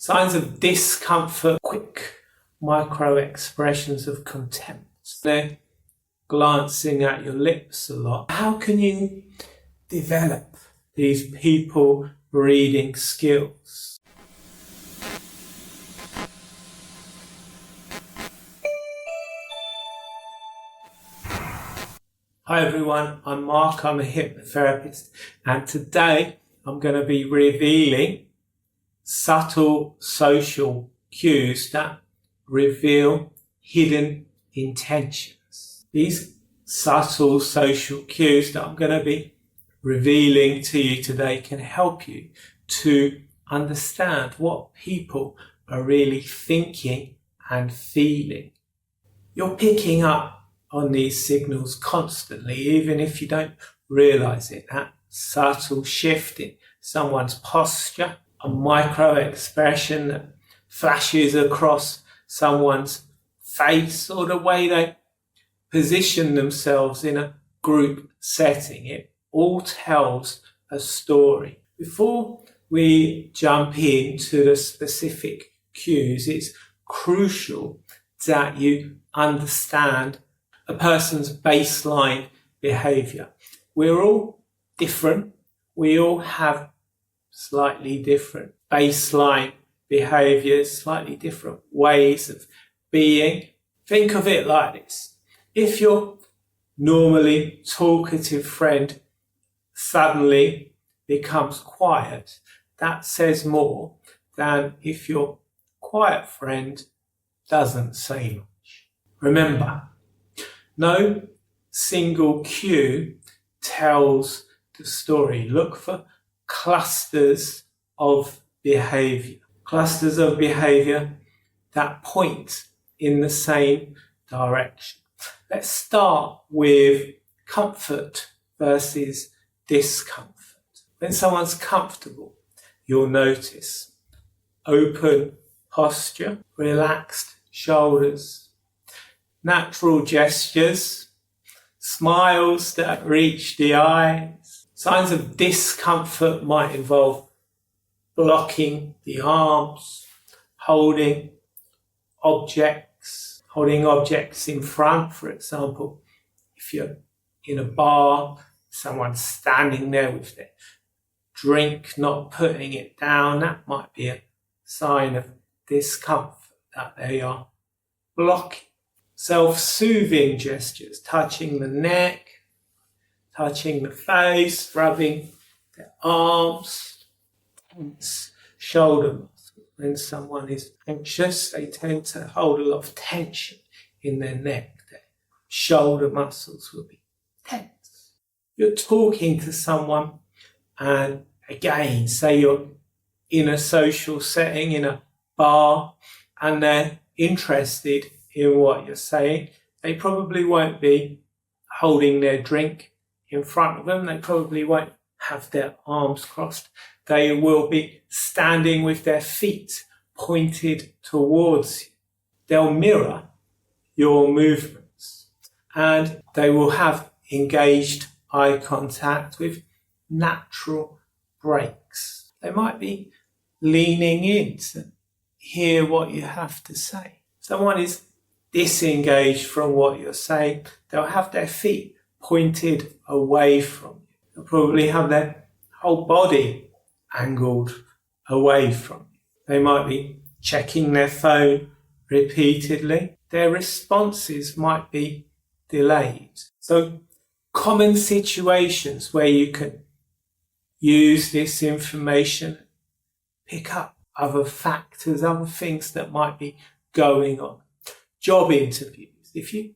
Signs of discomfort, quick micro expressions of contempt. They're glancing at your lips a lot. How can you develop these people reading skills? Hi everyone, I'm Mark, I'm a hypnotherapist, and today I'm going to be revealing subtle social cues that reveal hidden intentions. These subtle social cues that I'm going to be revealing to you today can help you to understand what people are really thinking and feeling. You're picking up on these signals constantly, even if you don't realize it. That subtle shift in someone's posture, a micro expression that flashes across someone's face, or the way they position themselves in a group setting. It all tells a story. Before we jump into the specific cues, it's crucial that you understand a person's baseline behavior. We're all different. We all have slightly different baseline behaviors, slightly different ways of being. Think of it like this. If your normally talkative friend suddenly becomes quiet, that says more than if your quiet friend doesn't say much. Remember, no single cue tells the story. Look for clusters of behavior. Clusters of behavior that point in the same direction. Let's start with comfort versus discomfort. When someone's comfortable, you'll notice open posture, relaxed shoulders, natural gestures, smiles that reach the eyes. Signs of discomfort might involve blocking the arms, holding objects in front. For example, if you're in a bar, someone's standing there with their drink, not putting it down, that might be a sign of discomfort, that they are blocking. Self-soothing gestures, touching the neck, touching the face, rubbing their arms, tense shoulder muscles. When someone is anxious, they tend to hold a lot of tension in their neck. Their shoulder muscles will be tense. You're talking to someone, and again, say you're in a social setting, in a bar, and they're interested in what you're saying. They probably won't be holding their drink in front of them. They probably won't have their arms crossed. They will be standing with their feet pointed towards you. They'll mirror your movements, and they will have engaged eye contact with natural breaks. They might be leaning in to hear what you have to say. Someone is disengaged from what you're saying, they'll have their feet pointed away from you. They'll probably have their whole body angled away from you. They might be checking their phone repeatedly. Their responses might be delayed. So, common situations where you can use this information, pick up other factors, other things that might be going on. Job interviews. If you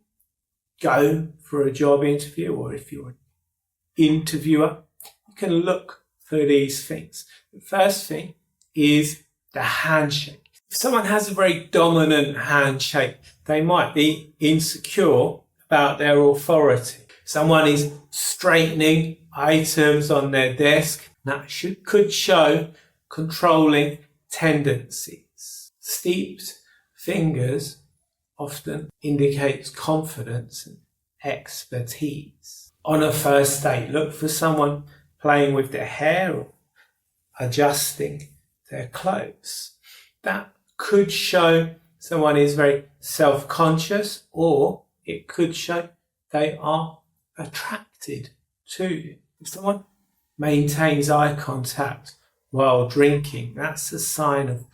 go for a job interview, or if you're an interviewer, you can look for these things. The first thing is the handshake. If someone has a very dominant handshake, they might be insecure about their authority. Someone is straightening items on their desk, that could show controlling tendencies. Steeped fingers often indicates confidence and expertise. On a first date, look for someone playing with their hair or adjusting their clothes. That could show someone is very self-conscious, or it could show they are attracted to you. If someone maintains eye contact while drinking, that's a sign of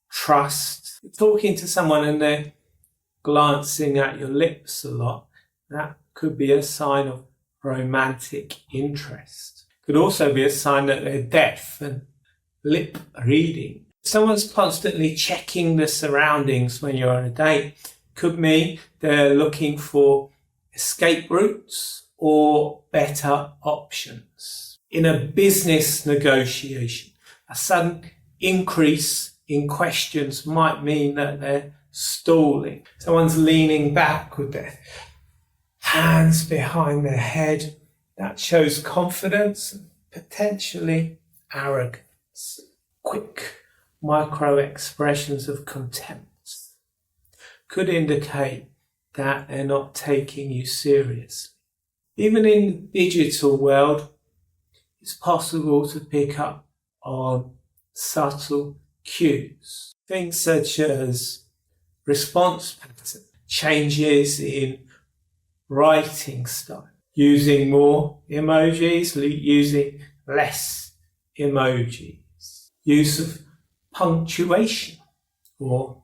trust. If you're talking to someone and they're glancing at your lips a lot, that could be a sign of romantic interest. Could also be a sign that they're deaf and lip reading. If someone's constantly checking the surroundings when you're on a date, could mean they're looking for escape routes or better options. In a business negotiation, a sudden increase in questions might mean that they're stalling. Someone's leaning back with their hands behind their head. That shows confidence and potentially arrogance. Quick micro expressions of contempt could indicate that they're not taking you seriously. Even in the digital world, it's possible to pick up on subtle cues. Things such as response pattern, changes in writing style, using more emojis, using less emojis, use of punctuation or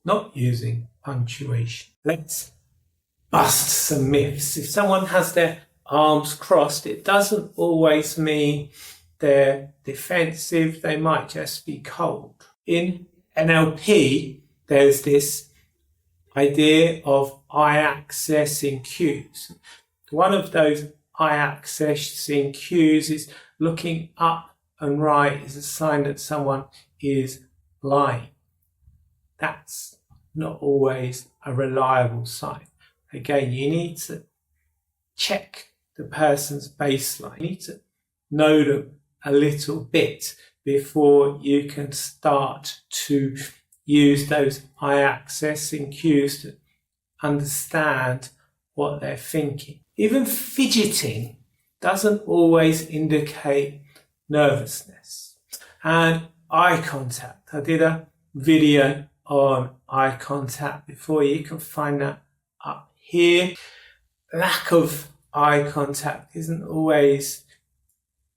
not using punctuation. Let's bust some myths. If someone has their arms crossed, it doesn't always mean they're defensive. They might just be cold. In NLP, there's this idea of eye accessing cues. One of those eye accessing cues is looking up and right is a sign that someone is lying. That's not always a reliable sign. Again, you need to check the person's baseline. You need to know them a little bit before you can start to use those eye accessing cues to understand what they're thinking. Even fidgeting doesn't always indicate nervousness. And eye contact. I did a video on eye contact before. You can find that up here. Lack of eye contact isn't always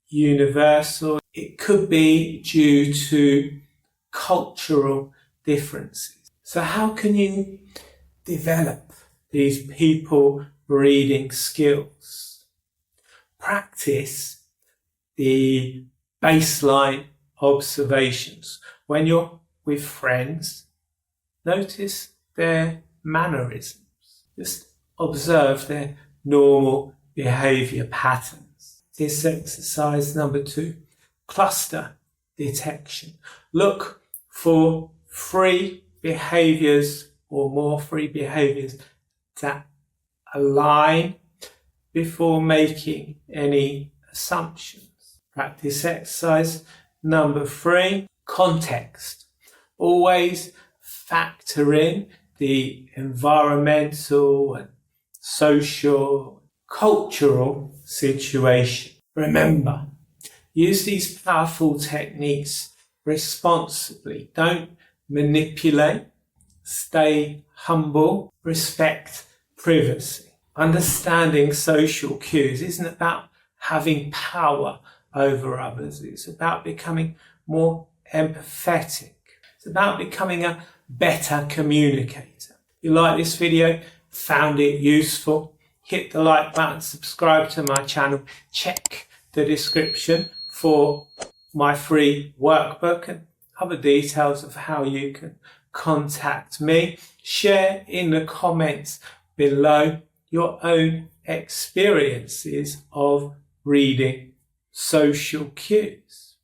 universal. It could be due to cultural differences. So how can you develop these people reading skills? Practice the baseline observations. When you're with friends, notice their mannerisms. Just observe their normal behaviour patterns. This exercise number 2, cluster detection. Look for 3 behaviours or more 3 behaviours that align before making any assumptions. Practice exercise number 3, context. Always factor in the environmental and social, cultural situation. Remember, use these powerful techniques responsibly. Don't manipulate. Stay humble. Respect privacy. Understanding social cues isn't about having power over others. It's about becoming more empathetic. It's about becoming a better communicator. If you like this video, found it useful, hit the like button, subscribe to my channel, check the description for my free workbook and other details of how you can contact me. Share in the comments below your own experiences of reading social cues.